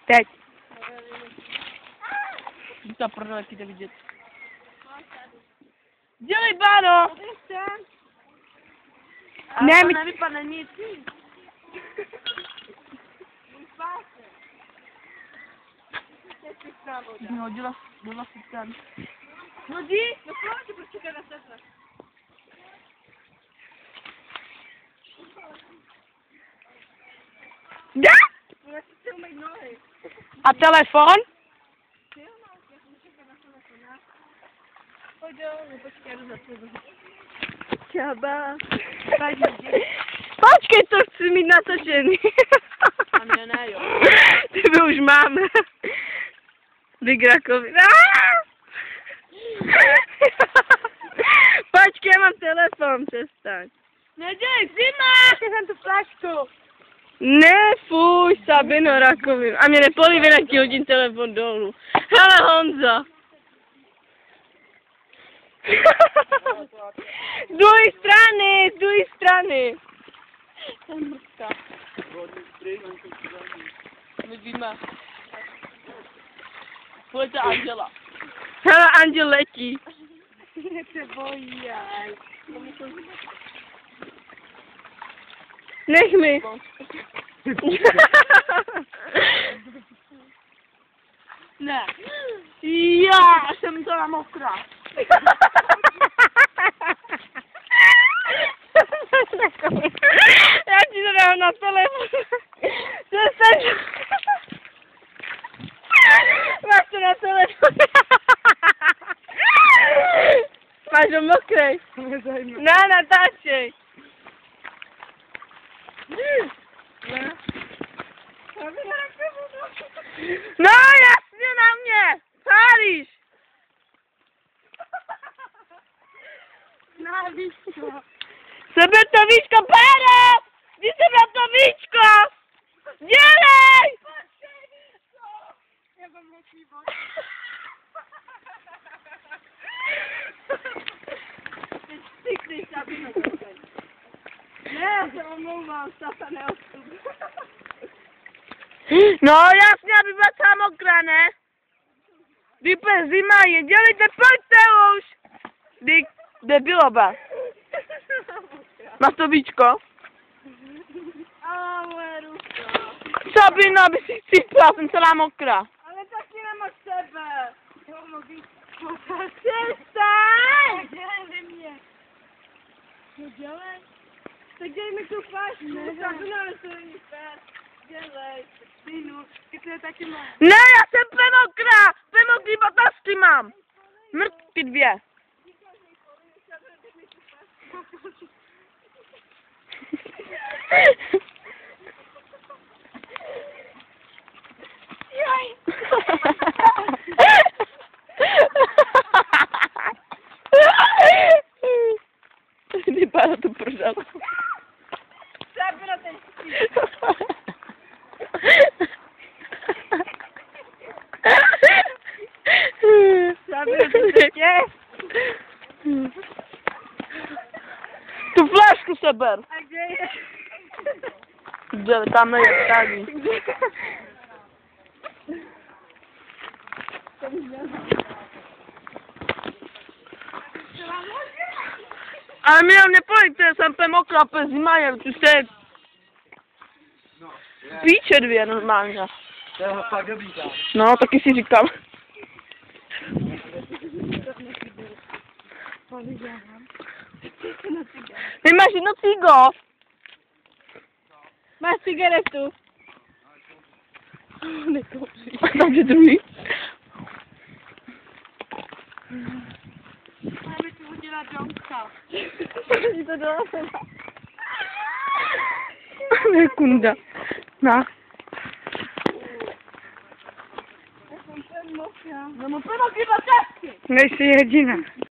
Teď. Ta prdele, jak jde vidět. Dělej, Báno! Ne, to my... nevypadne nic. No, dělá si ten. No jdi! No pojď, prostě na sebe. Ja? Já si chci umýt nohy. A telefon? Pojď jo, počkej, jdu za tebe. Čaba. Počkej, to chci mít natočený. A mě ne, jo. Tebe už máme. Big Rakovi. Počkej, mám telefon, přestaň. Nedělej, zima! Já jsem tu flašku. Ne, fuj, Sabino, rakovinu. A mě nepolívej, jak ti hodím telefon dolů. Hele, Honza. Z druhé strany. Jsem mrzká. Vidíme. Pojďte Angela. Hele, Anděl letí. Mě se bojí, jaj. Nech mi. Ne. Já jsem to namokrá. Já ti to dám na telefon. Máš to na telefon. Máš ho mokrej. Ne, natáčej. Ne. No jasně na mě. Pálíš. Na víčko. Seber to víčko, Páro! Jdi sebrat to víčko! Dělej! Já mám mokrý bod. Teď stykneš, aby na to. Ne, já se omlouvám, Sasa neodstup. No jasně, aby byla celá mokrá, ne? Vype zima je, dělejte, pojďte už! Debiloba. Máš to víčko? A moje ruka. Sabino, aby si cítila, jsem celá mokrá. Ale taky nemáš sebe. Jo, no víčko. Přestaň! Dělej mě. No dělej. Tak dělej mi tu flašku. Sabino, ale to není fér. Dělej. Synu, to je taky mám. Ne, já jsem pemokrá! Pemokrý botasky mám. Mrtky dvě. Vypadá to prdel. Sabino, ten Sabino, to je. Tu flašku seber. A kde je? Kde, tam je, tady. Ale mě nepojďte, jsem pemokrá, pe zima je, tu jste píče dvě normálně. To je fakt dobrý tam. No, taky si říkám. Ty máš jedno cigo. Máš cigaretu? A tam je druhý. Máme tu udělat Jonka. To dole. Ne, kunda. Na. Já jsem ten mokrá. No, pojď, chyba cesty. Nejsi jediná.